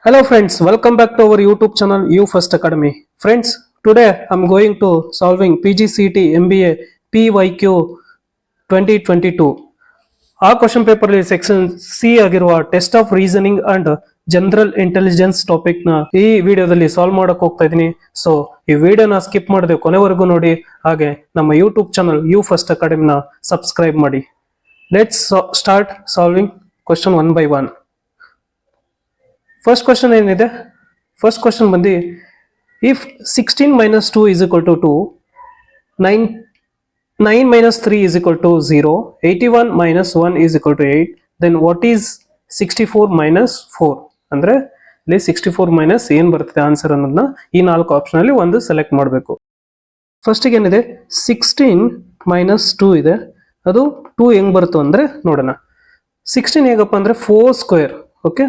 Hello friends, welcome back to our YouTube channel U First Academy. Friends, today I'm going to solving PGCET MBA PYQ 2022. ಆ question paper section C ಆಗಿರುವ test of reasoning and general intelligence topic ನ ಈ ವಿಡಿಯೋದಲ್ಲಿ solve ಮಾಡಕ್ ಹೋಗ್ತಾ ಇದೀನಿ. So ಈ ವಿಡಿಯೋನ ಸ್ಕಿಪ್ ಮಾಡದೆ ಕೊನೆವರೆಗೂ ನೋಡಿ, ಹಾಗೆ ನಮ್ಮ ಯೂಟ್ಯೂಬ್ ಚಾನಲ್ ಯು ಫಸ್ಟ್ ಅಕಾಡೆಮಿನ ಸಬ್ಸ್ಕ್ರೈಬ್ ಮಾಡಿ. Let's start solving question one by one. First question ಏನಿದೆ, ಫಸ್ಟ್ ಕ್ವಶನ್ ಬಂದು if 16 minus 2 is equal to 2, 9 minus 3 is equal to 0, 81 minus 1 is equal to 8, then what is 64 minus 4? ಅಂದ್ರೆ ಇಲ್ಲಿ 64 minus ಏನ್ ಬರ್ತದೆ answer ಅನ್ನೋದನ್ನ ಈ ನಾಲ್ಕು ಆಪ್ಷನ್ ಅಲ್ಲಿ ಒಂದು ಸೆಲೆಕ್ಟ್ ಮಾಡಬೇಕು. ಫಸ್ಟ್ ಏನಿದೆ 16 ಮೈನಸ್ 2 ಇದೆ, ಅದು 2 ಹೆಂಗ್ ಬರುತ್ತೋ ಅಂದ್ರೆ ನೋಡೋಣ. 16 ಹೇಗಪ್ಪ ಅಂದ್ರೆ 4 ಸ್ಕ್ವೇರ್, ಓಕೆ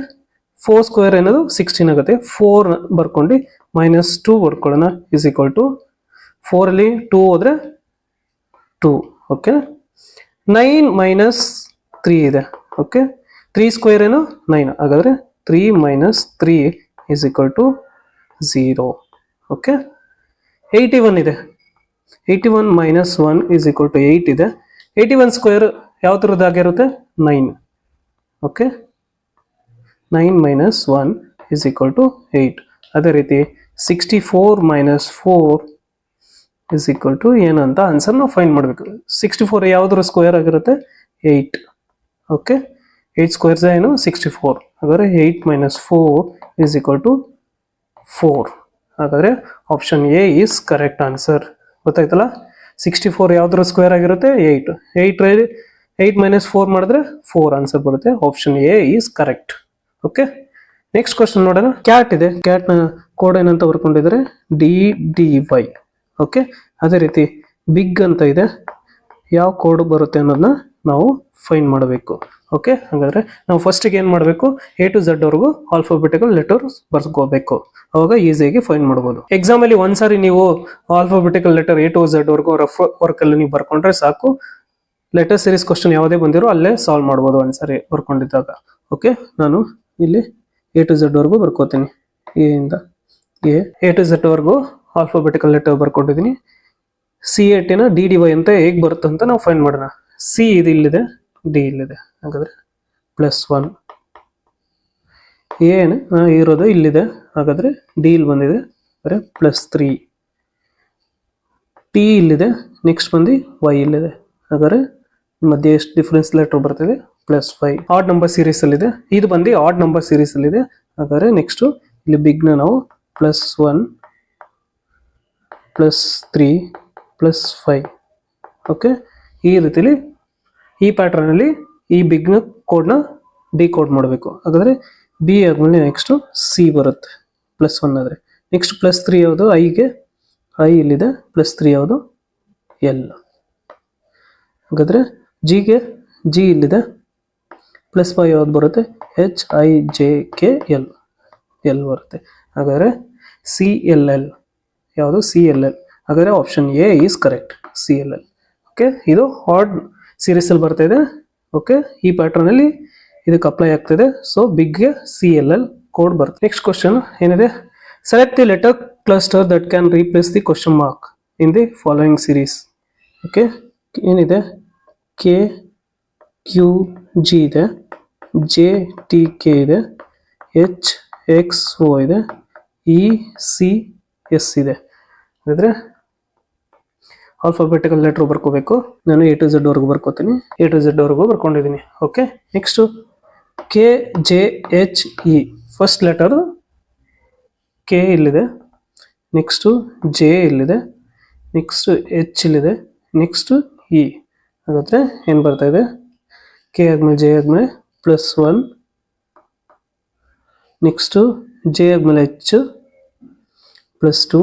4 ಸ್ಕ್ವೇರ್ ಏನದು 16 ಆಗುತ್ತೆ. 4 ಬರ್ಕೊಂಡು ಮೈನಸ್ 2 ಬರ್ಕೊಳ್ಳೋಣ ಇಸ್ ಈಕ್ವಲ್ ಟು 4 ಅಲ್ಲಿ 2 ಹೋದ್ರೆ 2, ಓಕೆ 9 ಮೈನಸ್ 3 ಇದೆ, ಓಕೆ 3 ಸ್ಕ್ವೇರ್ ಏನು 9, ಹಾಗಾದ್ರೆ 3 minus 3 is equal to 0, okay 81 ಇದೆ, 81 ಮೈನಸ್ 1 ಇಸ್ ಈಕ್ವಲ್ ಟು 8 ಇದೆ. 81 ಸ್ಕ್ವೇರ್ ಯಾವ ಥರದ್ದಾಗಿರುತ್ತೆ 9, okay 9 minus 1 is equal to 8. ಅದೇ ರೀತಿ 64 ಮೈನಸ್ 4 ಇಸ್ ಈಕ್ವಲ್ ಟು ಏನಂತ ಆನ್ಸರ್ ನಾವು ಫೈಂಡ್ ಮಾಡಬೇಕು. 64 ಯಾವುದ್ರ ಸ್ಕ್ವೇರ್ ಆಗಿರುತ್ತೆ 8, ಓಕೆ 8 ಸ್ಕ್ವೇರ್ಸ್ ಏನು 64, ಹಾಗಾದ್ರೆ 8 ಮೈನಸ್ 4 ಇಸ್ ಈಕ್ವಲ್ ಟು 4. ಹಾಗಾದ್ರೆ option A is correct answer. ಗೊತ್ತಾಯ್ತಲ್ಲ, 64 ಯಾವುದ್ರ ಸ್ಕ್ವೇರ್ ಆಗಿರುತ್ತೆ 8, 8 ಮೈನಸ್ 4 ಮಾಡಿದ್ರೆ 4 ಆನ್ಸರ್ ಬರುತ್ತೆ. Option A is correct. Okay next question ನೋಡೋಣ. ಕ್ಯಾಟ್ ಇದೆ, ಕ್ಯಾಟ್ ನ ಕೋಡ್ ಏನಂತ ಬರ್ಕೊಂಡಿದ್ರೆ DDY, ಓಕೆ ಅದೇ ರೀತಿ ಬಿಗ್ ಅಂತ ಇದೆ, ಯಾವ ಕೋಡ್ ಬರುತ್ತೆ ಅನ್ನೋದನ್ನ ನಾವು ಫೈಂಡ್ ಮಾಡಬೇಕು. ಓಕೆ ಹಾಗಾದ್ರೆ ನಾವು ಫಸ್ಟಿಗೆ ಏನ್ ಮಾಡಬೇಕು, A to Z ವರೆಗೂ ಆಲ್ಫಾಬೆಟಿಕಲ್ ಲೆಟರ್ಸ್ ಬರ್ಸ್ಕೋಬೇಕು, ಅವಾಗ ಈಸಿಯಾಗಿ ಫೈಂಡ್ ಮಾಡ್ಬೋದು. ಎಕ್ಸಾಮ್ ಅಲ್ಲಿ ಒಂದ್ಸಾರಿ ನೀವು alphabetical letter A to Z ವರೆಗೂ ರಫ್ ವರ್ಕ್ ಅಲ್ಲಿ ನೀವು ಬರ್ಕೊಂಡ್ರೆ ಸಾಕು, ಲೆಟರ್ ಸೀರೀಸ್ ಕ್ವಶನ್ ಯಾವುದೇ ಬಂದಿರೋ ಅಲ್ಲೇ ಸಾಲ್ವ್ ಮಾಡ್ಬೋದು ಒಂದ್ಸಾರಿ ಬರ್ಕೊಂಡಿದ್ದಾಗ. ಓಕೆ ನಾನು ಇಲ್ಲಿ A to Z ವರೆಗೂ ಬರ್ಕೋತೀನಿ, ಎ ಇಂದ A to Z ವರೆಗೂ ಆಲ್ಫಾಬೆಟಿಕಲ್ ಲೆಟರ್ ಬರ್ಕೊಂಡಿದ್ದೀನಿ. C8 ನ DDY ಅಂತ ಹೇಗೆ ಬರುತ್ತೆ ಅಂತ ನಾವು ಫೈಂಡ್ ಮಾಡೋಣ. ಸಿ ಇದು ಇಲ್ಲಿದೆ, ಡಿ ಇಲ್ಲಿದೆ, ಹಾಗಾದ್ರೆ +1. ಏನು ಇರೋದು ಇಲ್ಲಿದೆ, ಹಾಗಾದ್ರೆ ಡಿ ಇಲ್ಲಿ ಬಂದಿದೆ, ಅಂದರೆ +3. ಟಿ ಇಲ್ಲಿದೆ, ನೆಕ್ಸ್ಟ್ ಬಂದು ವೈ ಇಲ್ಲಿದೆ, ಹಾಗಾದ್ರೆ ಮಧ್ಯೆ ಎಷ್ಟು ಡಿಫ್ರೆನ್ಸ್ ಲೆಟರ್ ಬರ್ತಿದೆ +5. ಆಡ್ ನಂಬರ್ ಸೀರೀಸ್ ಅಲ್ಲಿ ಇದೆ, ಇದು ಬಂದು ಆಡ್ ನಂಬರ್ ಸೀರೀಸ್ ಅಲ್ಲಿ ಇದೆ, ಹಾಗಾದ್ರೆ ನೆಕ್ಸ್ಟ್ ಇಲ್ಲಿ ಬಿಗ್ ನ ನಾವು +1 +3 +5, ಓಕೆ ಈ ರೀತಿಲಿ ಈ ಪ್ಯಾಟರ್ನ್ ಅಲ್ಲಿ ಈ ಬಿಗ್ ನ ಕೋಡ್ ನ ಡಿಕೋಡ್ ಮಾಡಬೇಕು. ಹಾಗಾದ್ರೆ ಬಿ ಆದ್ಮೇಲೆ ನೆಕ್ಸ್ಟ್ ಸಿ ಬರುತ್ತೆ +1 ಆದ್ರೆ, ನೆಕ್ಸ್ಟ್ +3 ಯಾವುದು ಐಗೆ, ಐ ಇಲ್ಲಿದೆ, +3 ಯಾವುದು ಎಲ್, ಹಾಗಾದ್ರೆ ಜಿಗೆ ಜಿ ಇಲ್ಲಿದೆ, +5 ಯಾವ್ದು ಬರುತ್ತೆ HIJKL, ಎಲ್ ಬರುತ್ತೆ, ಹಾಗಾದ್ರೆ CLL ಯಾವುದು CLL, ಹಾಗಾದ್ರೆ option A is correct CLL. Okay ಇದು ಹಾರ್ಡ್ ಸೀರೀಸ್ ಅಲ್ಲಿ ಬರ್ತಾ ಇದೆ, ಓಕೆ ಈ ಪ್ಯಾಟರ್ನ್ ಅಲ್ಲಿ ಇದಕ್ಕೆ ಅಪ್ಲೈ ಆಗ್ತಿದೆ, ಸೊ ಬಿಗ್ಗೆ CLL ಕೋಡ್ ಬರುತ್ತೆ. ನೆಕ್ಸ್ಟ್ ಕ್ವಶನ್ ಏನಿದೆ, select the letter cluster that can replace the question mark in the following series. Okay ಏನಿದೆ KQG ಇದೆ, JTK ಇದೆ, HXO ಇದೆ, ECS ಇದೆ. ಹಾಗಾದ್ರೆ ಆಲ್ಫಾಬೆಟಿಕಲ್ ಲೆಟರ್ ಬರ್ಕೋಬೇಕು. ನಾನು A to Z ವರೆಗೂ ಬರ್ಕೋತೀನಿ, A to Z ವರೆಗೂ ಬರ್ಕೊಂಡಿದ್ದೀನಿ. Okay next KJHE, first letter K ಇಲ್ಲಿದೆ, ನೆಕ್ಸ್ಟ್ J ಇಲ್ಲಿದೆ, ನೆಕ್ಸ್ಟ್ H ಇಲ್ಲಿದೆ, ನೆಕ್ಸ್ಟ್ E, ಹಾಗಾದ್ರೆ ಏನ್ ಬರ್ತಾ ಇದೆ K ಆದ್ಮೇಲೆ J ಆದ್ಮೇಲೆ +1, ನೆಕ್ಸ್ಟ್ J ಆದ್ಮೇಲೆ H +2,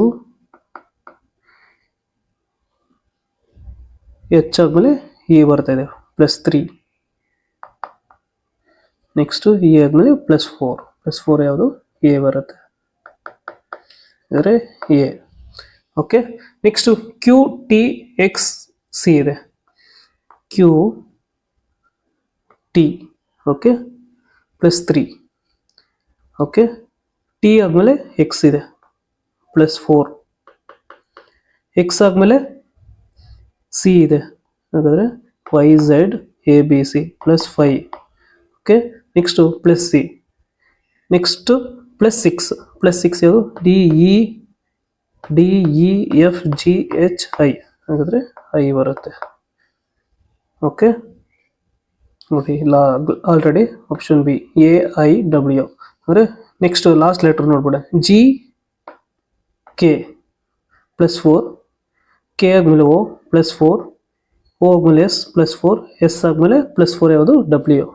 H ಆದ್ಮೇಲೆ E ಬರ್ತಾ ಇದೆ +3, ನೆಕ್ಸ್ಟ್ E ಆದ್ಮೇಲೆ +4 ಯಾವುದು ಎ ಬರುತ್ತೆ, ಅಂದರೆ ಎ. ಓಕೆ ನೆಕ್ಸ್ಟ್ QTXC ಇದೆ, QT ಓಕೆ +3, ಓಕೆ ಟಿ ಆದಮೇಲೆ ಎಕ್ಸ್ ಇದೆ ಪ್ಲಸ್ 4, ಎಕ್ಸ್ ಆದಮೇಲೆ ಸಿ ಇದೆ, ಹಾಗಾದರೆ Y Z A B C plus 5. Okay, next plus C, next plus 6 ಯಾವುದು D E F G H I, ಹಾಗಾದರೆ ಐ ಬರುತ್ತೆ. Okay ನೋಡಿ, already option B A I W. ಅಂದರೆ ನೆಕ್ಸ್ಟ್ ಲಾಸ್ಟ್ ಲೆಟರ್ ನೋಡ್ಬೇಡ, G K plus 4, K ಆದಮೇಲೆ O plus 4, ಓ ಆದಮೇಲೆ S plus 4, S ಆದಮೇಲೆ plus 4 ಯಾವುದು ಡಬ್ಲ್ಯೂ.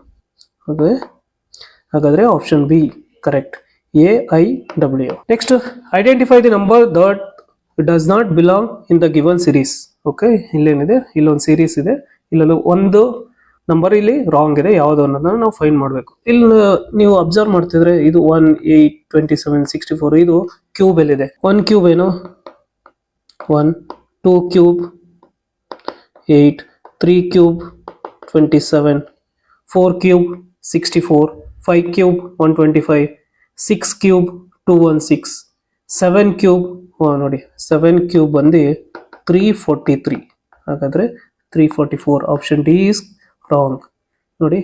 ಹಾಗಾದರೆ option B correct, A I W. Next, identify the number that does not belong in the given series. Okay, ಇಲ್ಲೇನಿದೆ, ಇಲ್ಲೊಂದು series ಇದೆ, ಇಲ್ಲೊಂದು ಒಂದು ನಂಬರ್ ಇಲ್ಲಿ ರಾಂಗ್ ಇದೆ, ಯಾವುದು ಅನ್ನೋದನ್ನ ನಾವು ಫೈಂಡ್ ಮಾಡಬೇಕು. ಇಲ್ಲಿ ನೀವು ಅಬ್ಸರ್ವ್ ಮಾಡ್ತಿದ್ರೆ ಇದು 1, 8, 27, 64 ಇದು ಕ್ಯೂಬ್ ಎಲ್ಲಿದೆ. 1 ಕ್ಯೂಬ್ ಏನು 1, 2 cube 8, 3 cube 27, 4 cube 64, 5 cube 125, 6 cube 216, 7 cube ನೋಡಿ 7 ಕ್ಯೂಬ್ ಬಂದು 343, ಹಾಗಾದರೆ 344. Option D is wrong. ನೋಡಿ,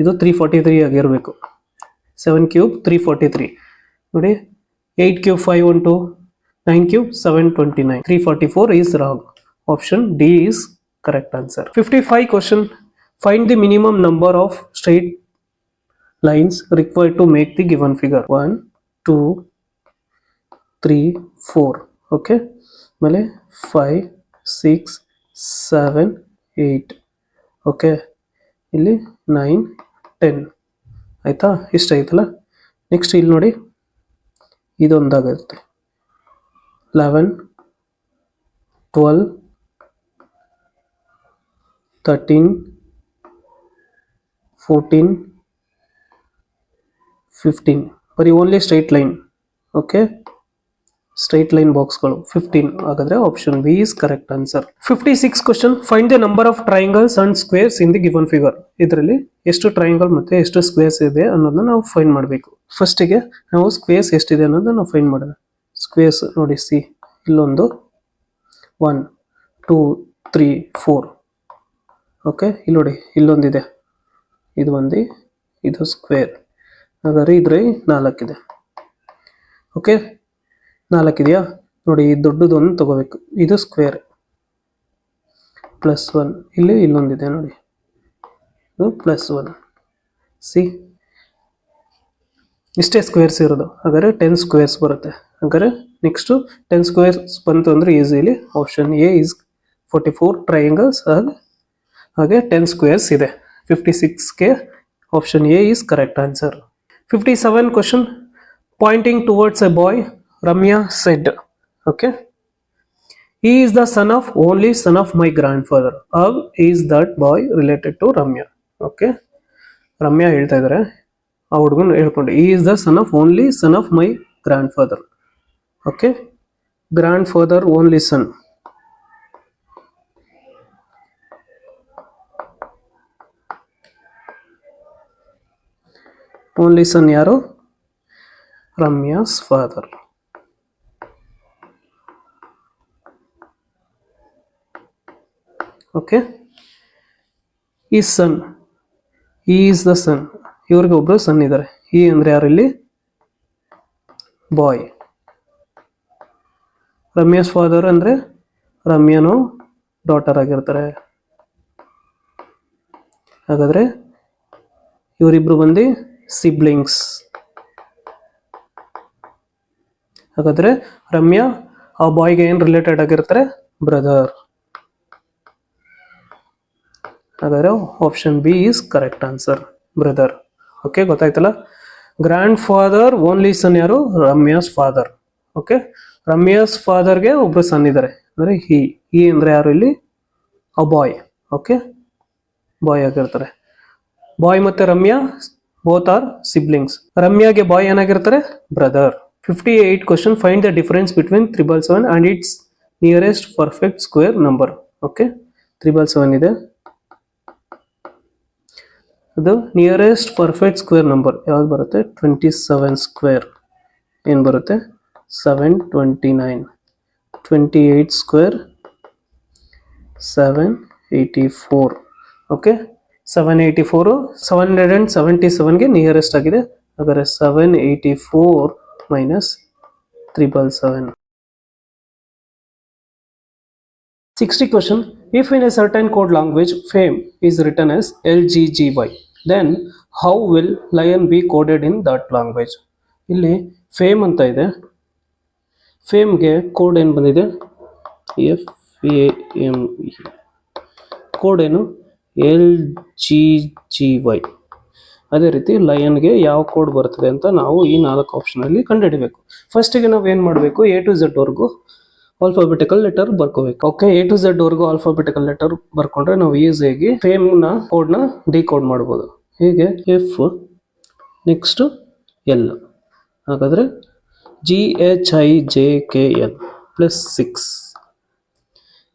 ಇದು 343 ಆಗಿರಬೇಕು. 7 ಕ್ಯೂಬ್ 343. ನೋಡಿ, 8 cube 512, 9 cube 729, 344 is wrong. Option D is correct answer. 55 question. Find the minimum number of straight lines required to make the given figure. 1, 2, 3, 4. Okay. Male 5, 6, 7, 8. Okay, ಇಲ್ಲಿ 9, 10 ಆಯಿತಾ, ಇಷ್ಟ ಆಯ್ತಲ್ಲ. Next ಇಲ್ಲಿ ನೋಡಿ, ಇದೊಂದಾಗುತ್ತೆ 11, 12, 13, 14, 15 ಬರೀ only straight line. Okay, straight line ಬಾಕ್ಸ್ಗಳು 15. ಹಾಗಾದ್ರೆ option B is correct answer. 56 question. Find the number of triangles and squares in the given figure. ಇದರಲ್ಲಿ ಎಷ್ಟು ಟ್ರಯಾಂಗಲ್ ಮತ್ತೆ ಎಷ್ಟು ಸ್ಕ್ವೇರ್ಸ್ ಇದೆ ಅನ್ನೋದನ್ನ ನಾವು ಫೈಂಡ್ ಮಾಡಬೇಕು. ಫಸ್ಟಿಗೆ ನಾವು ಸ್ಕ್ವೇರ್ಸ್ ಎಷ್ಟಿದೆ ಅನ್ನೋದನ್ನ ನಾವು ಫೈಂಡ್ ಮಾಡೋಣ. ಸ್ಕ್ವೇರ್ಸ್ ನೋಡಿ, ಸಿ ಇಲ್ಲೊಂದು 1, 2, 3, 4. ಓಕೆ, ಇಲ್ಲಿ ನೋಡಿ ಇಲ್ಲೊಂದಿದೆ, ಇದು ಒಂದು, ಇದು ಸ್ಕ್ವೇರ್. ಹಾಗಾದ್ರೆ ಇದ್ರೆ 4 ಇದೆ. ಓಕೆ, 4 ಇದೆಯಾ ನೋಡಿ, ದೊಡ್ಡದೊಂದು ತಗೋಬೇಕು, ಇದು ಸ್ಕ್ವೇರ್ ಪ್ಲಸ್ 1, ಇಲ್ಲಿ ಇಲ್ಲೊಂದಿದೆ ನೋಡಿ, ಇದು ಪ್ಲಸ್ 1. ಸಿ ಇಷ್ಟೇ ಸ್ಕ್ವೇರ್ಸ್ ಇರೋದು, ಹಾಗಾದ್ರೆ 10 ಸ್ಕ್ವೇರ್ಸ್ ಬರುತ್ತೆ. ಹಾಗಾದ್ರೆ ನೆಕ್ಸ್ಟು 10 ಸ್ಕ್ವೇರ್ಸ್ ಬಂತು ಅಂದರೆ easily option A is 44 triangles, ಹಾಗೆ 10 ಸ್ಕ್ವೇರ್ಸ್ ಇದೆ. 56ಗೆ option A is correct answer. 57 question. Pointing towards a boy, Ramya said, okay, he is the only son of my grandfather. How is that boy related to Ramya? Okay, Ramya ಹೇಳ್ತಾ ಇದ್ದಾರೆ, ಆ ಹುಡುಗನ ಹೇಳ್ಕೊಂಡು, he is the only son of my grandfather. Okay, grandfather only son. Only son ಯಾರು? Ramya's father. Okay, ಈ ಸನ್, ಈ is the ಸನ್, ಇವ್ರಿಗೆ ಒಬ್ರು ಸನ್ ಇದ್ದಾರೆ. ಈ ಅಂದ್ರೆ ಯಾರು ಇಲ್ಲಿ? ಬಾಯ್. ರಮ್ಯಾಸ್ ಫಾದರ್ ಅಂದ್ರೆ ರಮ್ಯಾನು ಡಾಟರ್ ಆಗಿರ್ತಾರೆ. ಹಾಗಾದ್ರೆ ಇವರಿಬ್ರು ಬಂದು ಸಿಬ್ಲಿಂಗ್ಸ್. ಹಾಗಾದ್ರೆ ರಮ್ಯಾ ಆ ಬಾಯ್ಗೆ ಏನ್ ರಿಲೇಟೆಡ್ ಆಗಿರ್ತಾರೆ? ಬ್ರದರ್. ಹಾಗಾದ್ರೆ option B is correct answer, brother. Okay, ಗೊತ್ತಾಯ್ತಲ್ಲ. ಗ್ರ್ಯಾಂಡ್ ಫಾದರ್ ಓನ್ಲಿ ಸನ್ ಯಾರು? ರಮ್ಯಾಸ್ ಫಾದರ್. ಓಕೆ, ರಮ್ಯಾಸ್ ಫಾದರ್ಗೆ ಒಬ್ರು ಸನ್ ಇದ್ದಾರೆ, ಅಂದ್ರೆ ಈ ಅಂದ್ರೆ ಯಾರು ಇಲ್ಲಿ? ಅ ಬಾಯ್. ಓಕೆ, ಬಾಯ್ ಆಗಿರ್ತಾರೆ. ಬಾಯ್ ಮತ್ತೆ ರಮ್ಯಾ ಬೋತ್ ಆರ್ ಸಿಬ್ಲಿಂಗ್ಸ್. ರಮ್ಯಾಗೆ ಬಾಯ್ ಏನಾಗಿರ್ತಾರೆ? Brother. 58 question. Find the difference between 777 and its nearest perfect square number. Okay, 777 ಇದೆ, ಅದು ನಿಯರೆಸ್ಟ್ ಪರ್ಫೆಕ್ಟ್ ಸ್ಕ್ವೇರ್ ನಂಬರ್ ಯಾವ್ದು ಬರುತ್ತೆ? 27 ಸ್ಕ್ವೇರ್. ಏನು ಬರುತ್ತೆ 729, 28 ಸ್ಕ್ವೇರ್ 784. ಓಕೆ, 784 777ಗೆ ನಿಯರೆಸ್ಟ್ ಆಗಿದೆ. ಹಾಗಾದರೆ 784 minus 777. 60 question. If in a certain code language fame is written as LGGY, then how will lion be coded in that language? ಇಲ್ಲಿ fame ಅಂತ ಇದೆ, ಫೇಮ್ಗೆ code ಏನು ಬಂದಿದೆ FAME, ಕೋಡ್ ಏನು LGGY. ಅದೇ ರೀತಿ ಲಯನ್ಗೆ ಯಾವ ಕೋಡ್ ಬರ್ತದೆ ಅಂತ ನಾವು ಈ 4 ಆಪ್ಷನಲ್ಲಿ ಕಂಡುಹಿಡಬೇಕು. ಫಸ್ಟಿಗೆ ನಾವು ಏನು ಮಾಡಬೇಕು, A to Z ವರ್ಗು ಆಲ್ಫಾಬೆಟಿಕಲ್ ಲೆಟರ್ ಬರ್ಕೋಬೇಕು. ಓಕೆ, A to Z ವರ್ಗು ಆಲ್ಫಾಬೆಟಿಕಲ್ ಲೆಟರ್ ಬರ್ಕೊಂಡ್ರೆ ನಾವು ಈಸಿಯಾಗಿ ಫೇಮ್ ನ ಕೋಡ್ ನ ಡಿಕೋಡ್ ಮಾಡಬಹುದು. ಹೀಗೆ F ನೆಕ್ಸ್ಟ್ L, ಹಾಗಾದ್ರೆ GHIJKL ಪ್ಲಸ್ 6.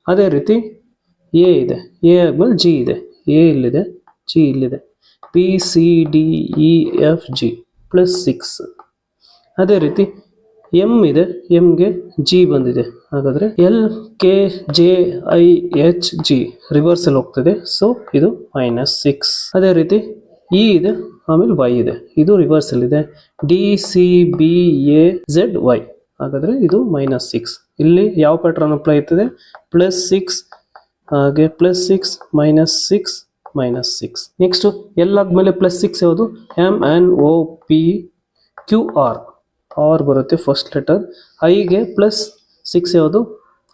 ಅದೇ ರೀತಿ ಎ ಇದೆ, ಎ ಆದ್ಮೇಲೆ ಜಿ ಇದೆ, ಎ ಇಲ್ಲಿದೆ, ಜಿ ಇಲ್ಲಿದೆ, BCDEFG ಪ್ಲಸ್ 6. ಅದೇ ರೀತಿ ಎಮ್ ಇದೆ, ಎಮ್ಗೆ ಜಿ ಬಂದಿದೆ, ಹಾಗಾದ್ರೆ LKJIHG ರಿವರ್ಸಲ್ ಹೋಗ್ತದೆ, ಸೊ ಇದು -6. ಅದೇ ರೀತಿ ಇ ಇದೆ, ಆಮೇಲೆ ವೈ ಇದೆ, ಇದು ರಿವರ್ಸಲ್ ಇದೆ, DCBAZY, ಹಾಗಾದ್ರೆ ಇದು -6. ಇಲ್ಲಿ ಯಾವ ಪ್ಯಾಟರ್ನ್ ಅಪ್ಲೈ ಆಗ್ತದೆ, +6 ಹಾಗೆ +6 -6 -6. ನೆಕ್ಸ್ಟ್ ಎಲ್ ಆದ್ಮೇಲೆ +6 ಯಾವುದು, MNOPQR, ಆರ್ ಬರುತ್ತೆ ಫಸ್ಟ್ ಲೆಟರ್. ಐಗೆ +6 ಯಾವುದು,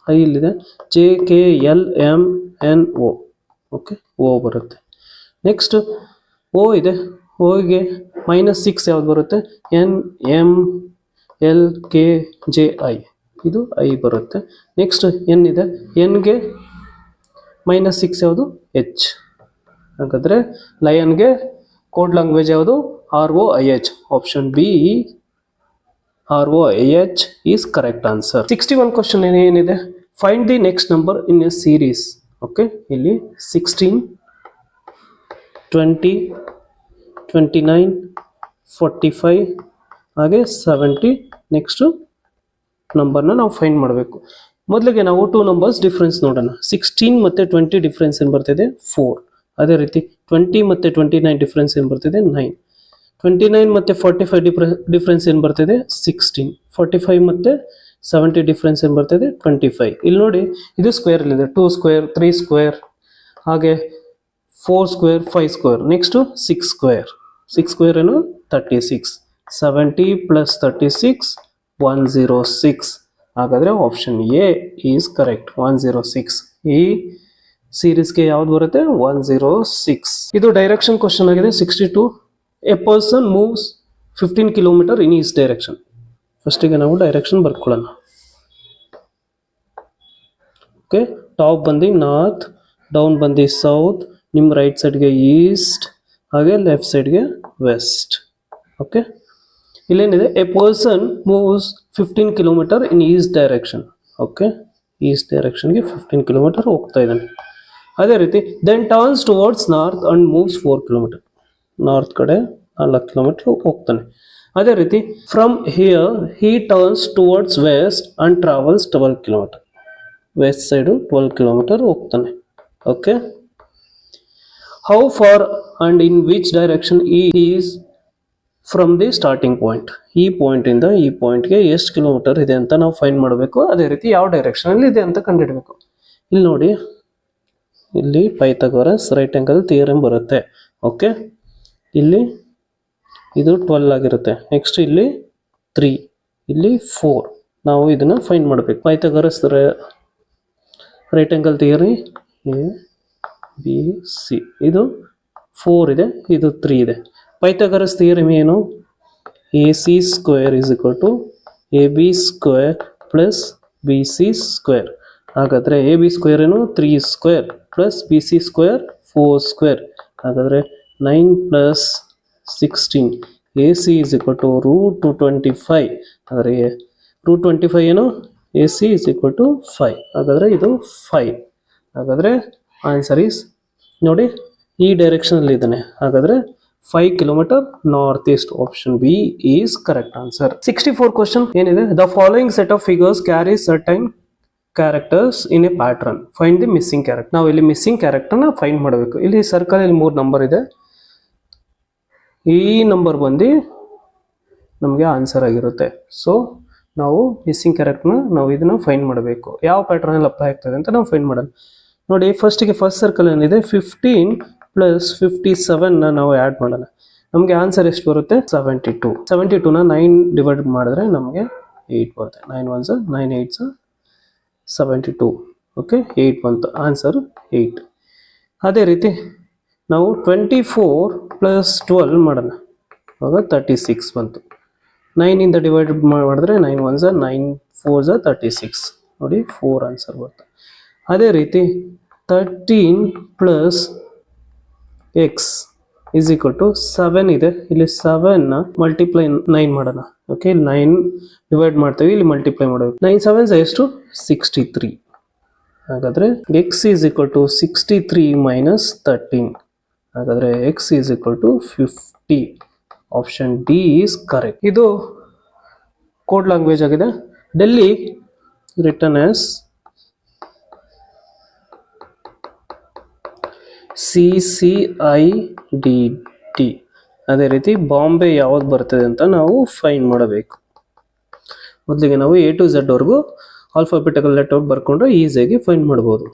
ಐ ಇಲ್ಲಿದೆ, JKLMNO. ಓಕೆ, ಓ ಬರುತ್ತೆ. ನೆಕ್ಸ್ಟ್ ಓ ಇದೆ, ಓಗೆ -6 ಯಾವ್ದು ಬರುತ್ತೆ, NMLKJI, ಇದು ಐ ಬರುತ್ತೆ. ನೆಕ್ಸ್ಟ್ ಎನ್ ಇದೆ, ಎನ್ಗೆ -6 ಯಾವುದು, H. ಹಾಗಾದ್ರೆ ಲಯನ್ಗೆ ಕೋಡ್ ಲ್ಯಾಂಗ್ವೇಜ್ ಯಾವುದು, ROIH. Option B ROIH is correct answer. 61 question ಏನಿದೆ, find the next number in a series. Okay, ಇಲ್ಲಿ 16, 20, 29, 45 ಹಾಗೆ 70 ನೆಕ್ಸ್ಟ್ ನಂಬರ್ನ ನಾವು ಫೈಂಡ್ ಮಾಡಬೇಕು. ಮೊದಲಿಗೆ ನಾವು 2 ನಂಬರ್ಸ್ ಡಿಫ್ರೆನ್ಸ್ ನೋಡೋಣ. 16 ಮತ್ತು 20 ಡಿಫ್ರೆನ್ಸ್ ಏನು ಬರ್ತಿದೆ, 4. ಅದೇ ರೀತಿ 20 ಮತ್ತು 29 ಡಿಫ್ರೆನ್ಸ್ ಏನು ಬರ್ತಿದೆ, 9. 29 ಮತ್ತು 45 ಡಿಫ್ರೆನ್ಸ್ ಏನು ಬರ್ತಿದೆ, 16. 45 ಮತ್ತು 70 ಡಿಫ್ರೆನ್ಸ್ ಏನು ಬರ್ತಿದೆ, 25. ಇಲ್ಲಿ ನೋಡಿ, ಇದು ಸ್ಕ್ವೇರ್ ಇದೆ, 2 ಸ್ಕ್ವೇರ್, 3 ಸ್ಕ್ವೇರ್, ಹಾಗೆ 4 square, 5 square, next 6 square. 6 square ಏನು, 36. 70 ಪ್ಲಸ್ 36 106. ಹಾಗಾದ್ರೆ ಆಪ್ಷನ್ ಎ ಈಸ್ ಕರೆಕ್ಟ್, 106. ಈ ಸೀರೀಸ್ಗೆ ಯಾವ್ದು ಬರುತ್ತೆ, 106. ಇದು ಡೈರೆಕ್ಷನ್ ಕ್ವಶನ್ ಆಗಿದೆ. 62, a person moves 15 kilometre in east direction. ಫಸ್ಟಿಗೆ ನಾವು ಡೈರೆಕ್ಷನ್ ಬರ್ಕೊಳ್ಳೋಣ. ಓಕೆ, ಟಾಪ್ ಬಂದು ನಾರ್ತ್, ಡೌನ್ ಬಂದು ಸೌತ್, ನಿಮ್ಮ ರೈಟ್ ಸೈಡ್ಗೆ ಈಸ್ಟ್, ಹಾಗೆ ಲೆಫ್ಟ್ ಸೈಡ್ಗೆ ವೆಸ್ಟ್. ಓಕೆ, ಇಲ್ಲೇನಿದೆ, a person moves 15 kilometre in east direction. Okay, east ಡೈರೆಕ್ಷನ್ಗೆ 15 ಕಿಲೋಮೀಟರ್ ಹೋಗ್ತಾ ಇದ್ದಾನೆ. ಅದೇ ರೀತಿ then turns towards north and moves 4 kilometre. North ಕಡೆ 4 ಕಿಲೋಮೀಟರ್ ಹೋಗ್ತಾನೆ. ಅದೇ ರೀತಿ from here he turns towards West and travels 12 kilometre. West side 12 kilometre ಹೋಗ್ತಾನೆ. Okay, how far and in which direction is from the starting point. ಈ point ಇಂದ ಈ ಪಾಯಿಂಟ್ಗೆ ಎಷ್ಟು kilometre ಇದೆ ಅಂತ ನಾವು ಫೈಂಡ್ ಮಾಡಬೇಕು. ಅದೇ ರೀತಿ ಯಾವ ಡೈರೆಕ್ಷನ್ ಅಲ್ಲಿ ಇದೆ ಅಂತ ಕಂಡುಹಿಡಬೇಕು. ಇಲ್ಲಿ ನೋಡಿ, ಇಲ್ಲಿ ಪೈಥಾಗರಸ್ ರೈಟ್ ಆಂಗಲ್ ಥಿಯರಮ್ ಬರುತ್ತೆ. ಓಕೆ, ಇಲ್ಲಿ ಇದು 12 ಆಗಿರುತ್ತೆ. ನೆಕ್ಸ್ಟ್ ಇಲ್ಲಿ 3, ಇಲ್ಲಿ 4. ನಾವು ಇದನ್ನ ಫೈಂಡ್ ಮಾಡಬೇಕು. Pythagoras right angle theory ABC, ಇದು 4 ಇದೆ, ಇದು 3 ಇದೆ. ಪೈಥಾಗರಸ್ ಥಿಯರಮ್ ಏನು, AC square is equal to AB square plus BC square. ಹಾಗಾದ್ರೆ AB ಸ್ಕ್ವೇರ್ ಏನು, 3 square plus BC square 4 square. ಹಾಗಾದ್ರೆ 9 plus 16 AC is equal to √225. ಹಾಗಾದ್ರೆ √25 ಏನು, AC ಇಸ್ ಈಕ್ವಲ್ ಟು 5. ಹಾಗಾದ್ರೆ ಇದು 5. ಹಾಗಾದ್ರೆ ಆನ್ಸರ್ ಈಸ್ ನೋಡಿ, ಈ ಡೈರೆಕ್ಷನ್ ಅಲ್ಲಿ ಇದ್ದಾನೆ. ಹಾಗಾದ್ರೆ 5 kilometer northeast. Option B is correct answer. 64 question ಏನಿದೆ, the following set of figures carry certain characters in a pattern. Find the missing character. ನಾವು ಇಲ್ಲಿ ಮಿಸ್ಸಿಂಗ್ ಕ್ಯಾರೆಕ್ಟರ್ ನ ಫೈಂಡ್ ಮಾಡಬೇಕು. ಇಲ್ಲಿ ಸರ್ಕಲ್ ಅಲ್ಲಿ 3 ನಂಬರ್ ಇದೆ. ಈ ನಂಬರ್ ಬಂದು ನಮಗೆ ಆನ್ಸರ್ ಆಗಿರುತ್ತೆ. ಸೊ ನಾವು ಮಿಸ್ಸಿಂಗ್ ಕ್ಯಾರೆಕ್ಟರ್ನ ನಾವು ಇದನ್ನ ಫೈಂಡ್ ಮಾಡಬೇಕು. ಯಾವ ಪ್ಯಾಟರ್ನ್ ಅಲ್ಲಿ ಅಪ್ಲೈ ಆಗ್ತದೆ ಅಂತ ನಾವು ಫೈಂಡ್ ಮಾಡೋಣ. ನೋಡಿ, ಫಸ್ಟ್ ಸರ್ಕಲ್ ಏನಿದೆ 15 ಪ್ಲಸ್ 57 ನಾವು ಆ್ಯಡ್ ಮಾಡೋಣ. ನಮಗೆ ಆನ್ಸರ್ ಎಷ್ಟು ಬರುತ್ತೆ? 72. 72ನ 9 ಡಿವೈಡ್ ಮಾಡಿದ್ರೆ ನಮಗೆ 8 ಬರುತ್ತೆ. 9 1s 9 8s 72. ಓಕೆ, 8 ಬಂತು. ಆನ್ಸರ್ 8. ಅದೇ ರೀತಿ ನಾವು 24 ಪ್ಲಸ್ 12 ಮಾಡೋಣ. ಆವಾಗ 36 ಬಂತು. 9ಇಂದ ಡಿವೈಡ್ ಮಾಡಿದ್ರೆ 9 1s 9 4s 36. ನೋಡಿ, 4 ಆನ್ಸರ್ ಬರುತ್ತೆ. ಅದೇ ರೀತಿ 13 plus x is equal to 7 ಇದೆ. ಇಲ್ಲಿ 7ನ ಮಲ್ಟಿಪ್ಲೈ 9 ಮಾಡೋಣ. ಓಕೆ, 9 ಡಿವೈಡ್ ಮಾಡ್ತೀವಿ, ಇಲ್ಲಿ ಮಲ್ಟಿಪ್ಲೈ ಮಾಡಬೇಕು. 9 7s ಎಷ್ಟು? 63. ಹಾಗಾದ್ರೆ x is equal to 63 minus 13. ಹಾಗಾದ್ರೆ x is equal to 50. Option D is correct. ಇದು ಕೋಡ್ ಲ್ಯಾಂಗ್ವೇಜ್ ಆಗಿದೆ. Delhi return as CCIDD. ಅದೇ ರೀತಿ ಬಾಂಬೆ ಯಾವ್ದು ಬರ್ತದೆ ಅಂತ ನಾವು ಫೈಂಡ್ ಮಾಡಬೇಕು. ಮೊದಲಿಗೆ ನಾವು A to Z ವರೆಗೂ ಆಲ್ಫಾಬೆಟಿಕಲ್ ಲೆಟರ್ ಬರ್ಕೊಂಡ್ರೆ ಈಸಿಯಾಗಿ ಫೈಂಡ್ ಮಾಡ್ಬೋದು.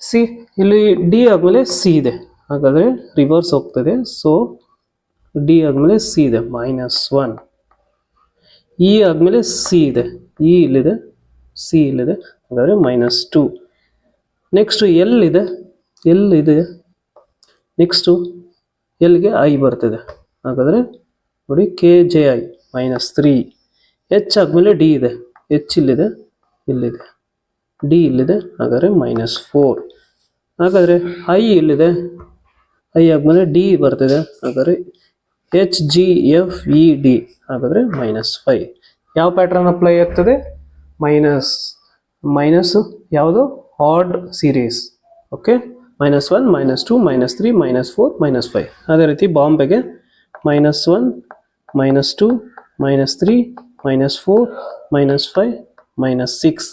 ಇಲ್ಲಿ ಡಿ ಆದ್ಮೇಲೆ ಸಿ ಇದೆ, ಹಾಗಾದ್ರೆ ರಿವರ್ಸ್ ಹೋಗ್ತದೆ. ಸೊ ಡಿ ಆದ್ಮೇಲೆ ಸಿ ಇದೆ, -1. ಇ ಆದ್ಮೇಲೆ ಸಿ ಇದೆ, ಇ ಇಲ್ಲಿದೆ, ಸಿ ಇಲ್ಲಿದೆ, ಹಾಗಾದ್ರೆ -2. ನೆಕ್ಸ್ಟ್ ಎಲ್ ಇದೆ, ಎಲ್ ಇದೆ. ನೆಕ್ಸ್ಟು ಎಲ್ಗೆ ಐ ಬರ್ತದೆ, ಹಾಗಾದರೆ ನೋಡಿ KJI -3. ಎಚ್ ಆದಮೇಲೆ ಡಿ ಇದೆ, ಎಚ್ ಇಲ್ಲಿದೆ, ಇಲ್ಲಿದೆ, ಡಿ ಇಲ್ಲಿದೆ, ಹಾಗಾದರೆ -4. ಹಾಗಾದರೆ ಐ ಇಲ್ಲಿದೆ, ಐ ಆದಮೇಲೆ ಡಿ ಬರ್ತಿದೆ, ಹಾಗಾದರೆ HGFED, ಹಾಗಾದರೆ -5. ಯಾವ ಪ್ಯಾಟ್ರನ್ ಅಪ್ಲೈ ಆಗ್ತದೆ? ಮೈನಸ್ ಯಾವುದು? Odd series. ಓಕೆ, -1 -2 -3 -4 -5. ಅದೇ ರೀತಿ ಬಾಂಬೆಗೆ -1 -2 -3 -4 -5 -6.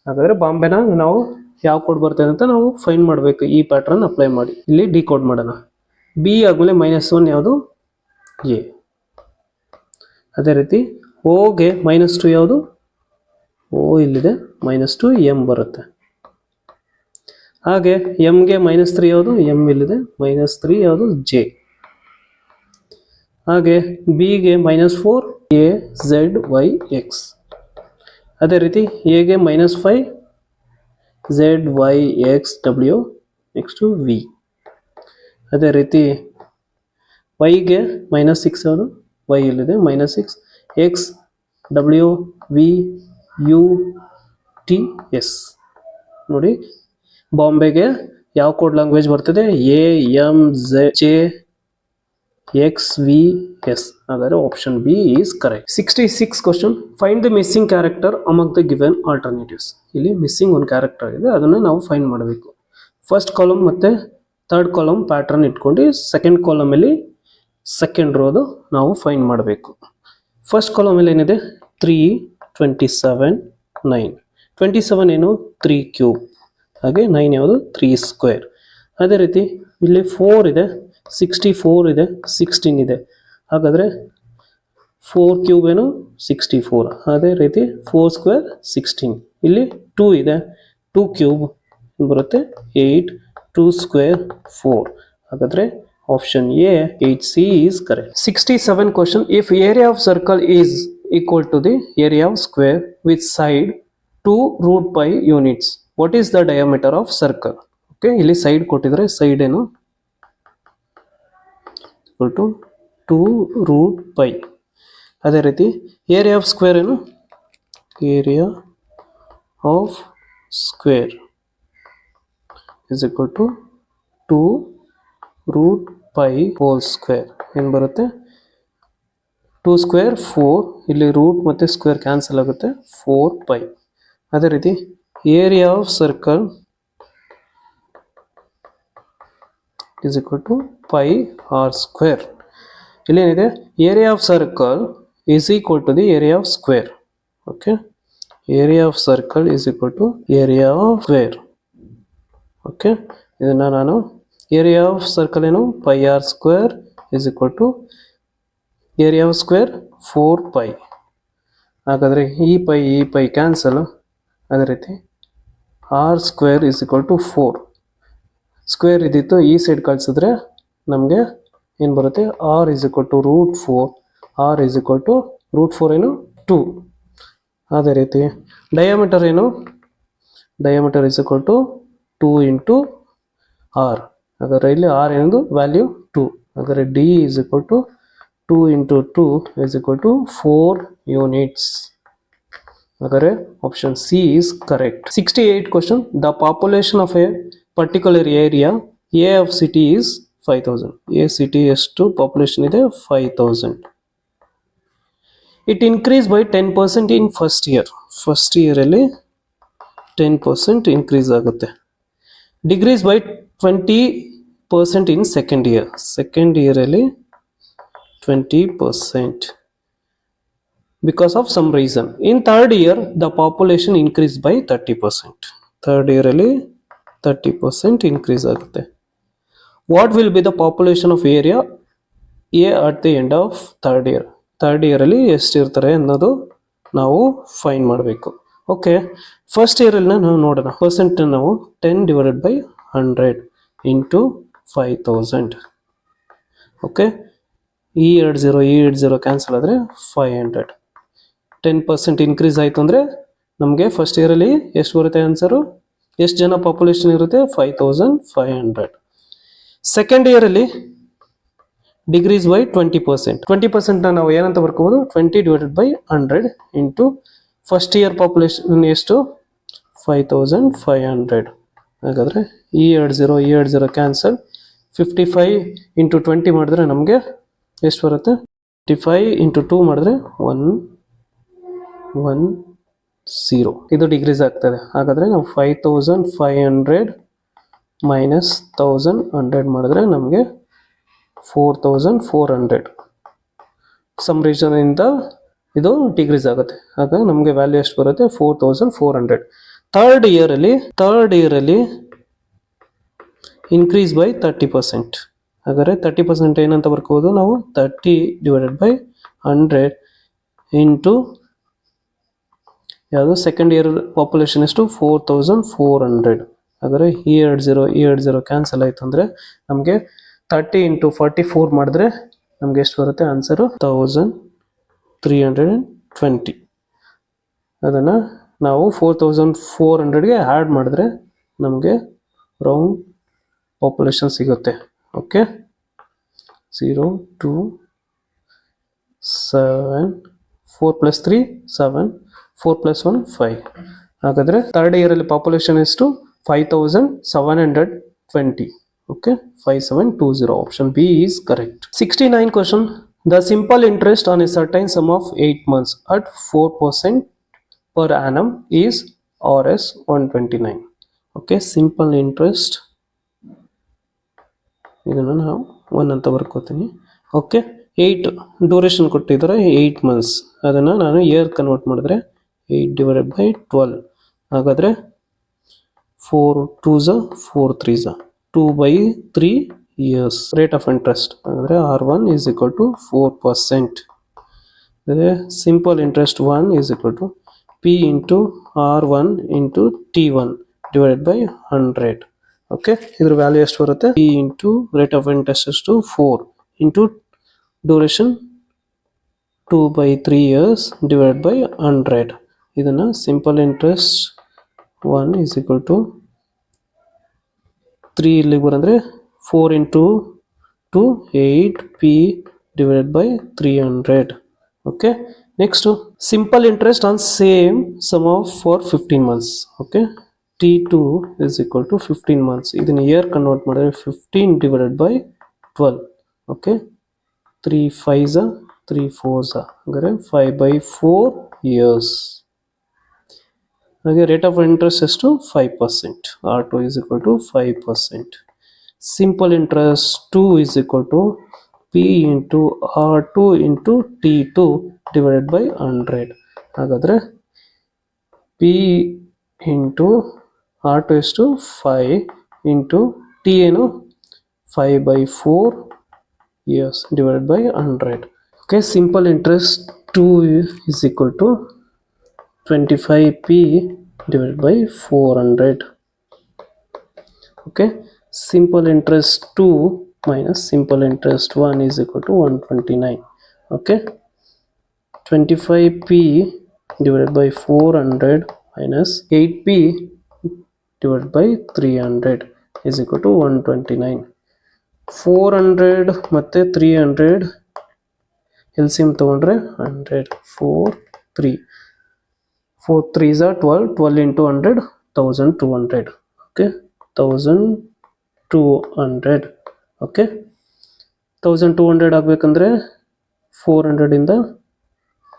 ಹಾಗಾದ್ರೆ ಬಾಂಬೆನ ನಾವು ಯಾವ ಕೋಡ್ ಬರ್ತದೆ ಅಂತ ನಾವು ಫೈಂಡ್ ಮಾಡಬೇಕು. ಈ ಪ್ಯಾಟ್ರನ್ ಅಪ್ಲೈ ಮಾಡಿ ಇಲ್ಲಿ ಡಿ ಕೋಡ್ ಮಾಡೋಣ. ಬಿ ಆದ್ಮೇಲೆ -1 ಯಾವುದು? ಎ. ಅದೇ ರೀತಿ ಓಗೆ -2 ಯಾವುದು? ಓ ಇಲ್ಲಿದೆ, -2 ಎಂ ಬರುತ್ತೆ. ಹಾಗೆ ಎಂಗೆ -3 ಯಾವುದು? ಎಂ ಇಲ್ಲಿದೆ, -3 ಯಾವುದು? ಜೆ. ಹಾಗೆ ಬಿಗೆ -4 AZYX. ಅದೇ ರೀತಿ ಎಗೆ -5 ZYXW. Next V. ಅದೇ ರೀತಿ ವೈಗೆ -6 ಯಾವುದು? ವೈ ಇಲ್ಲಿದೆ, -6 XWVUTS. ನೋಡಿ, ಬಾಂಬೆಗೆ ಯಾವ ಕೋಡ್ ಲ್ಯಾಂಗ್ವೇಜ್ ಬರ್ತದೆ? AMZJXVS. ಹಾಗಾದ್ರೆ option B is correct. 66 question, find the missing character among the given alternatives. ಇಲ್ಲಿ ಮಿಸ್ಸಿಂಗ್ ಒಂದು ಕ್ಯಾರೆಕ್ಟರ್ ಇದೆ, ಅದನ್ನು ನಾವು ಫೈಂಡ್ ಮಾಡಬೇಕು. ಫಸ್ಟ್ ಕಾಲಮ್ ಮತ್ತೆ ಥರ್ಡ್ ಕಾಲಮ್ ಪ್ಯಾಟರ್ನ್ ಇಟ್ಕೊಂಡು ಸೆಕೆಂಡ್ ಕಾಲಮ್ ಅಲ್ಲಿ ಸೆಕೆಂಡ್ ರೋದು ನಾವು ಫೈಂಡ್ ಮಾಡಬೇಕು. ಫಸ್ಟ್ ಕಾಲಮ್ ಅಲ್ಲಿ ಏನಿದೆ? 3 27 9. 27 ಏನು? 3 ಕ್ಯೂಬ್. ಹಾಗೆ 9 ಯಾವುದು? 3 ಸ್ಕ್ವೇರ್. ಅದೇ ರೀತಿ ಇಲ್ಲಿ 4 ಇದೆ, 64 ಇದೆ, 16 ಇದೆ. ಹಾಗಾದರೆ 4 ಕ್ಯೂಬ್ ಏನು? 64. ಅದೇ ರೀತಿ 4 ಸ್ಕ್ವೇರ್ 16. ಇಲ್ಲಿ 2 ಇದೆ, 2 ಕ್ಯೂಬ್ ಬರುತ್ತೆ 8, 2 ಸ್ಕ್ವೇರ್ 4. ಹಾಗಾದರೆ option A 8C is correct. 67 question, if area of circle is equal to the area of square with side 2√π units, what is the diameter of circle? Okay, ಇಲ್ಲಿ side ಕೊಟ್ಟಿದ್ರೆ side ಏನು? equal to 2√π. ಅದೇ ರೀತಿ area of square ಏನು? Area of square is equal to 2√π whole square. ಏನು ಬರುತ್ತೆ? 2 square 4, ಇಲ್ಲಿ root ಮತ್ತು ಸ್ಕ್ವೇರ್ ಕ್ಯಾನ್ಸಲ್ ಆಗುತ್ತೆ, 4π. ಅದೇ ರೀತಿ area of circle is equal to pi r square. ಇಲ್ಲೇನಿದೆ area of circle is equal to the area of square. Okay, area of circle is equal to area of square. Okay, ಇದನ್ನು ನಾನು area of circle ಏನು pi r square is equal to area of square 4 pi. ಹಾಗಾದರೆ ಈ pi cancel. ಅದೇ ರೀತಿ r square is equal to 4. Square ಇದ್ದಿತ್ತು ಈ side ಕಳಿಸಿದ್ರೆ ನಮಗೆ ಏನು ಬರುತ್ತೆ, r is equal to √4. R is equal to √4 ಏನು 2. ಅದೇ ರೀತಿ ಡಯಾಮೀಟರ್ ಏನು, diameter is equal to 2 into r. ಹಾಗಾದರೆ ಇಲ್ಲಿ ಆರ್ ಏನದು ವ್ಯಾಲ್ಯೂ 2. ಹಾಗಾದರೆ d is equal to 2 into 2 is equal to 4 units. ಹಾಗಾದರೆ option C is correct. 68 question. The population of a particular area a of city is 5000. A city ಎಷ್ಟು population ಇದೆ 5000. It increase by 10% in first year. First ಇಯರಲ್ಲಿ 10% increase ಆಗುತ್ತೆ. Decrease by 20% in second year. Second ಇಯರಲ್ಲಿ 20% because of some reason. In third year the population increased by 30%. Third year ಅಲ್ಲಿ 30% increase ಆಗುತ್ತೆ. What will be the population of area A at the end of third year? Third ಇಯರಲ್ಲಿ ಎಷ್ಟಿರ್ತಾರೆ ಅನ್ನೋದು ನಾವು find ಮಾಡಬೇಕು. Okay, first ಇಯರಲ್ಲಿ ನಾವು ನೋಡೋಣ. Percent ನಾವು 10/100 ಇಂಟು 5000. ಓಕೆ, ಈ 20 ಕ್ಯಾನ್ಸಲ್ ಆದರೆ 500. 10% ಇನ್ಕ್ರೀಸ್ ಆಯಿತು ಅಂದರೆ ನಮಗೆ ಫಸ್ಟ್ ಇಯರಲ್ಲಿ ಎಷ್ಟು ಬರುತ್ತೆ ಆನ್ಸರು, ಎಷ್ಟು ಜನ ಪಾಪ್ಯುಲೇಷನ್ ಇರುತ್ತೆ 5500. Second ಇಯರಲ್ಲಿ decrease by 20%. 20% ನಾವು ಏನಂತ ಬರ್ಕೋಬೋದು, 20/100 ಇಂಟು ಫಸ್ಟ್ ಇಯರ್ ಪಾಪ್ಯುಲೇಷನ್ ಎಷ್ಟು 5500. ಹಾಗಾದರೆ ಈ 20 ಕ್ಯಾನ್ಸಲ್. 55 ಇಂಟು 20 ಮಾಡಿದ್ರೆ ನಮಗೆ ಎಷ್ಟು ಬರುತ್ತೆ, 55 ಇಂಟು 2 ಮಾಡಿದ್ರೆ 110. ಇದು ಡಿಕ್ರೀಸ್ ಆಗ್ತದೆ. ಹಾಗಾದರೆ ನಾವು 5500 ಮೈನಸ್ 1100 ಮಾಡಿದ್ರೆ ನಮಗೆ 4400. ಸಮ್ ರೀಸನ್ನಿಂದ ಇದು ಡಿಕ್ರೀಸ್ ಆಗುತ್ತೆ. ಆಗ ನಮಗೆ ವ್ಯಾಲ್ಯೂ ಎಷ್ಟು ಬರುತ್ತೆ 4400. ಥರ್ಡ್ ಇಯರಲ್ಲಿ ಇನ್ಕ್ರೀಸ್ ಬೈ 30%. ಹಾಗಾದರೆ 30% ಏನಂತ ಬರ್ಕೋಬೋದು ನಾವು, 30/100 ಇಂಟು ಯಾವುದು ಸೆಕೆಂಡ್ ಇಯರ್ ಪಾಪ್ಯುಲೇಷನ್ ಎಷ್ಟು 4400. ಹಾಗಾದರೆ ಈ 20 ಕ್ಯಾನ್ಸಲ್ ಆಯಿತು ಅಂದರೆ ನಮಗೆ 30 ಇಂಟು 44 ಮಾಡಿದ್ರೆ ನಮಗೆ ಎಷ್ಟು ಬರುತ್ತೆ ಆನ್ಸರು 1320. ಅದನ್ನು ನಾವು 4400ಗೆ ಆ್ಯಡ್ ಮಾಡಿದ್ರೆ ನಮಗೆ ರೌಂಡ್ ಪಾಪ್ಯುಲೇಷನ್ ಸಿಗುತ್ತೆ. ಓಕೆ, 0 2 7 4 + 3 7 4 + 1 5. ಹಾಗಾದರೆ ಥರ್ಡ್ ಇಯರಲ್ಲಿ ಪಾಪ್ಯುಲೇಷನ್ ಎಷ್ಟು 5720. Okay, 5720. Option B is correct. 69 question. The simple interest on a certain sum of 8 months at 4% per annum is Rs 129. Okay, simple interest ಇದನ್ನು ನಾವು 1 ಅಂತ ಬರ್ಕೋತೀನಿ. ಓಕೆ, 8 ಡ್ಯೂರೇಷನ್ ಕೊಟ್ಟಿದ್ದಾರೆ 8 months. ಅದನ್ನು ನಾನು year convert ಮಾಡಿದ್ರೆ 8/12. ಹಾಗಾದರೆ 4 2s 4 3s 2/3 years. Rate of interest ಅಂದರೆ R1 is equal to 4%. ಅದೇ simple interest 1 is equal to P into R1 into T1 divided by 100. Okay, ಇದ್ರ ವ್ಯಾಲ್ಯೂ ಎಷ್ಟು ಬರುತ್ತೆ, P into rate of interest ಎಷ್ಟು 4 into duration 2/3 years divided by 100. ಇದನ್ನು simple interest 1 is equal to 3 ಇಲ್ಲಿಗೆ ಬರಂದರೆ 4 into 2 8P divided by 300. Okay, next simple interest on same sum of for 15 months. Okay, T2 is equal to 15 months. ಇದನ್ನು year convert ಮಾಡಿದ್ರೆ 15/12. Okay, 3 5s 3 4s ಅಂದರೆ 5/4 years. ಹಾಗೆ rate of interest ಎಷ್ಟು 5%. R2 is equal to 5%. Simple interest 2 is equal to P into R2 into T2 divided by 100. ಹಾಗಾದರೆ P into R2 ಎಷ್ಟು 5 into T ಏನು 5/4 years divided by 100. Okay, simple interest 2 is equal to 25p divided by 400. Okay, simple interest 2 minus simple interest 1 is equal to 129. Okay, 25p divided by 400 minus 8p divided by 300 is equal to 129. 400 ಮತ್ತೆ 300 LCM ತಗೊಂಡ್ರೆ 100 4 3 4 3s are 12 12 into 100 1200. Okay, 1200. Okay, 1200 ಆಗಬೇಕಂದ್ರೆ 400 ಇಂದ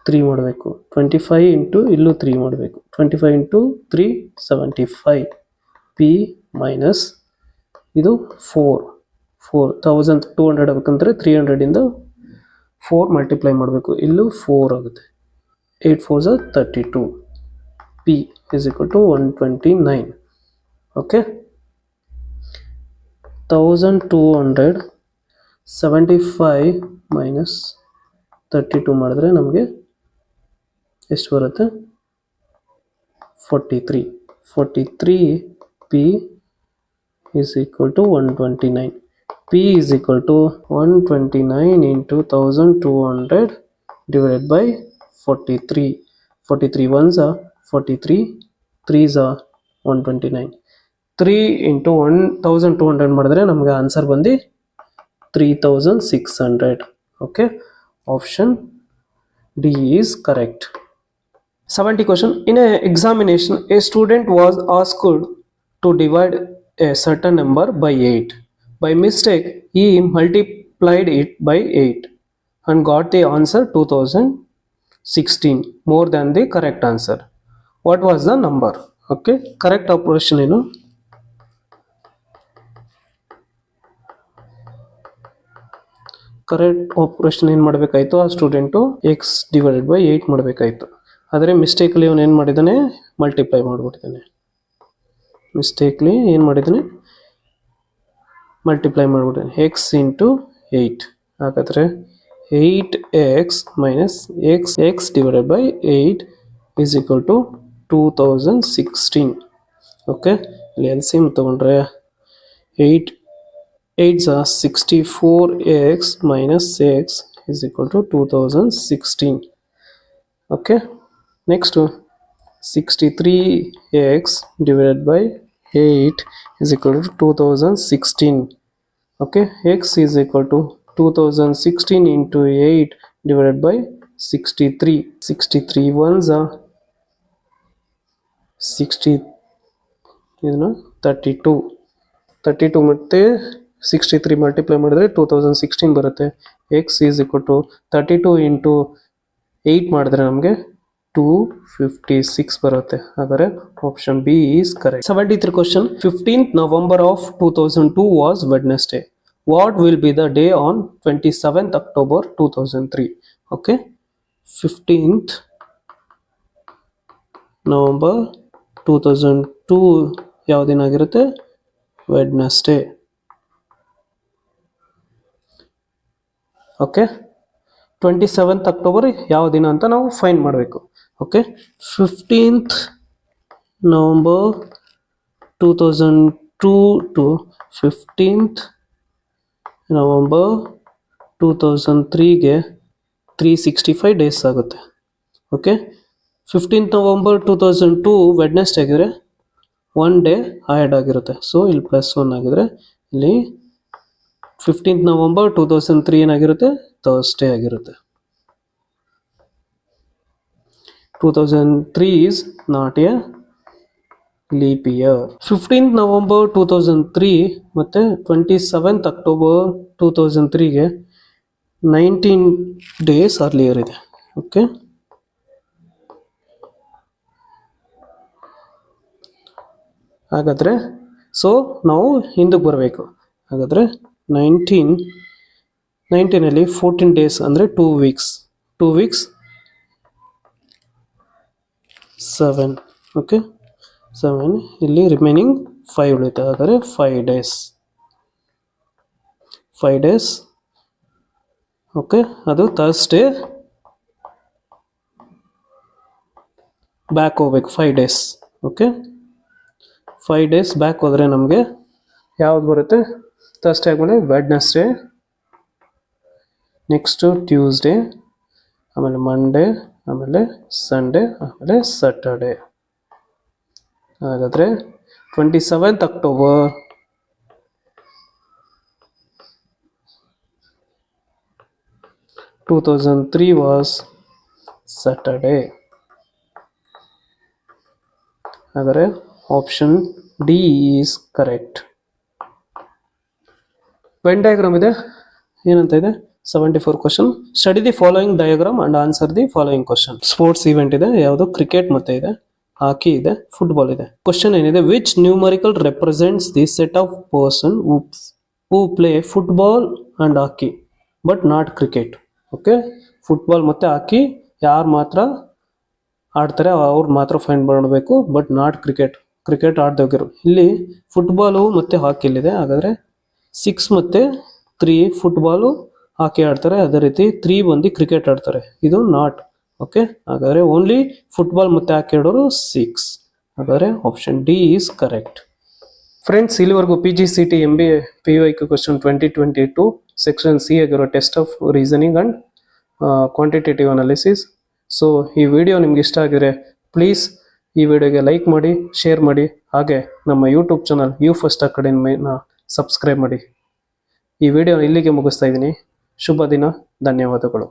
3 ಮಾಡಬೇಕು. 25 into ಇಲ್ಲೂ 3 ಮಾಡಬೇಕು. 25 into 3 75 p minus ಇದು 4200 ಆಗಬೇಕಂದ್ರೆ 300 ಇಂದ 4 ಮಲ್ಟಿಪ್ಲೈ ಮಾಡಬೇಕು. ಇಲ್ಲೂ 4 ಆಗುತ್ತೆ. 8 4s are 32. p is equal to 129. Okay, 1275 minus 32 ಮಾಡಿದ್ರೆ ನಮಗೆ ಎಷ್ಟು ಬರುತ್ತೆ? 43. 43 p is equal to 129. p is equal to 129 into 1200 divided by 43. 43 ones are 43, 3s are 129. 3 into 1200 ಮಾಡಿದ್ರೆ ನಮಗೆ ಆನ್ಸರ್ ಬಂದು 3600. Okay, option D is correct. 70 question. In an examination, a student was asked to divide a certain number by 8. By mistake, he multiplied it by 8 and got the answer 2016, more than the correct answer. What was the number? Okay, correct operation ಏನು? Correct operation ಏನು ಮಾಡಬೇಕಾಯ್ತು? ಆ student X divided by 8 ಮಾಡಬೇಕಾಯ್ತು. ಆದರೆ mistakenly ಅವನು ಏನು ಮಾಡಿದ್ದಾನೆ? Multiply ಮಾಡಿಬಿಟ್ಟಿದ್ದಾನೆ. Mistakenly ಏನು ಮಾಡಿದ್ದಾನೆ? Multiply ಮಾಡಿಬಿಟ್ಟಿದ್ದಾನೆ. X into 8. ಹಾಗಾದರೆ 8x minus x divided by 8 is equal to 2016. ಓಕೆ, ಇಲ್ಲಿ ಎಲ್ ಸಿ ಎಮ್ ತೊಗೊಂಡ್ರೆ 8 8s are 64x minus x is equal to 2016. Okay, next 63x divided by 8 is equal to 2016. Okay, x is equal to 2016 into 8 divided by 63. 63 ones are 60, 32. 32 ಮತ್ತೆ 63 multiply ಮಾಡಿದ್ರೆ 2016 ಬರುತ್ತೆ. X is equal to 32 into 8 ಮಾಡಿದ್ರೆ ನಮಗೆ 256 ಬರುತ್ತೆ. ಹಾಗಾದರೆ option B is correct. 73 question. 15th November of 2002 was Wednesday. What will be the day on 27th October 2003? Okay, 15th November 2002 ಯಾವ ದಿನ ಆಗಿರುತ್ತೆ? ವೆಡ್ನೆಸ್ಡೇ. ಓಕೆ, 27th October ಯಾವ ದಿನ ಅಂತ ನಾವು ಫೈಂಡ್ ಮಾಡಬೇಕು. Okay, 15th November 2002 to 15th November 2003ಗೆ 365 days ಆಗುತ್ತೆ. Okay, 15th November 2002 Wednesday ಆಗಿದ್ರೆ 1 ಡೇ ಆ್ಯಡ್ ಆಗಿರುತ್ತೆ. ಸೊ ಇಲ್ಲಿ +1 ಆಗಿದ್ರೆ ಇಲ್ಲಿ 15th November 2003 ಏನಾಗಿರುತ್ತೆ? ಥರ್ಸ್ಡೇ ಆಗಿರುತ್ತೆ. 2003 is not a leap year. 15th November 2003 ಮತ್ತೆ 27th October 2003ಗೆ 19 ಡೇಸ್ ಅರ್ಲಿಯರ್ ಇದೆ. ಓಕೆ, ಹಾಗಾದರೆ ಸೊ ನಾವು ಹಿಂದಕ್ಕೆ ಬರಬೇಕು. ಹಾಗಾದರೆ 19 19 14 ಡೇಸ್ ಅಂದರೆ 2 ವೀಕ್ಸ್ 2 ವೀಕ್ಸ್ 7 ಓಕೆ 7 ಇಲ್ಲಿ ರಿಮೈನಿಂಗ್ 5 ಉಳಿಯುತ್ತೆ ಹಾಗಾದರೆ 5 ಡೇಸ್ ಓಕೆ ಅದು ಥರ್ಸ್ಡೇ ಬ್ಯಾಕ್ ಹೋಗ್ಬೇಕು 5 ಡೇಸ್ ಓಕೆ 5 ಡೇಸ್ ಬ್ಯಾಕ್ ಹೋದರೆ ನಮಗೆ ಯಾವ್ದು ಬರುತ್ತೆ ಥರ್ಸ್ಡೇ ಆದಮೇಲೆ ವೆಡ್ನೆಸ್ಡೇ ನೆಕ್ಸ್ಟು ಟ್ಯೂಸ್ಡೇ ಆಮೇಲೆ ಮಂಡೇ ಆಮೇಲೆ ಸಂಡೇ ಆಮೇಲೆ ಸ್ಯಾಟರ್ಡೇ ಹಾಗಾದರೆ 27th October 2003 was Saturday. ಹಾಗಾದರೆ option D is correct. When diagram ಇದೆ ಏನಂತ ಇದೆ 74 question. Study the following diagram and answer the following question. Sports event ಇದೆ, ಯಾವುದು ಕ್ರಿಕೆಟ್ ಮತ್ತೆ ಇದೆ, ಹಾಕಿ ಇದೆ, ಫುಟ್ಬಾಲ್ ಇದೆ. ಕ್ವಶನ್ ಏನಿದೆ, which numerical represents the set of person who play football and hockey but not cricket. Okay, football ಮತ್ತು ಹಾಕಿ ಯಾರು ಮಾತ್ರ ಆಡ್ತಾರೆ ಅವ್ರು ಮಾತ್ರ ಫೈಂಡ್ ಮಾಡಬೇಕು, ಬಟ್ ನಾಟ್ ಕ್ರಿಕೆಟ್ ಆಡ್ದೋಗಿರು. ಇಲ್ಲಿ ಫುಟ್ಬಾಲು ಮತ್ತು ಹಾಕಿಲಿದೆ, ಹಾಗಾದರೆ 6 ಮತ್ತು 3 ಫುಟ್ಬಾಲು ಹಾಕಿ ಆಡ್ತಾರೆ, ಅದೇ ರೀತಿ 3 ಬಂದು ಕ್ರಿಕೆಟ್ ಆಡ್ತಾರೆ, ಇದು ನಾಟ್. ಓಕೆ, ಹಾಗಾದರೆ ಓನ್ಲಿ ಫುಟ್ಬಾಲ್ ಮತ್ತು ಹಾಕಿ ಆಡೋರು 6. ಹಾಗಾದರೆ option D is correct. Friends, ಇಲ್ಲಿವರೆಗೂ PGCET MBA PYQ question 2022 section C ಆಗಿರೋ test of reasoning and quantitative analysis. So ಈ ವಿಡಿಯೋ ನಿಮ್ಗೆ ಇಷ್ಟ ಆಗಿದ್ರೆ ಪ್ಲೀಸ್ ಈ ವಿಡಿಯೋಗೆ ಲೈಕ್ ಮಾಡಿ, ಶೇರ್ ಮಾಡಿ, ಹಾಗೆ ನಮ್ಮ ಯೂಟ್ಯೂಬ್ ಚಾನಲ್ ಯು ಫಸ್ಟ್ ಅಕಾಡೆಮಿನ ಸಬ್ಸ್ಕ್ರೈಬ್ ಮಾಡಿ. ಈ ವಿಡಿಯೋ ಇಲ್ಲಿಗೆ ಮುಗಿಸ್ತಾ ಇದ್ದೀನಿ. ಶುಭ ದಿನ, ಧನ್ಯವಾದಗಳು.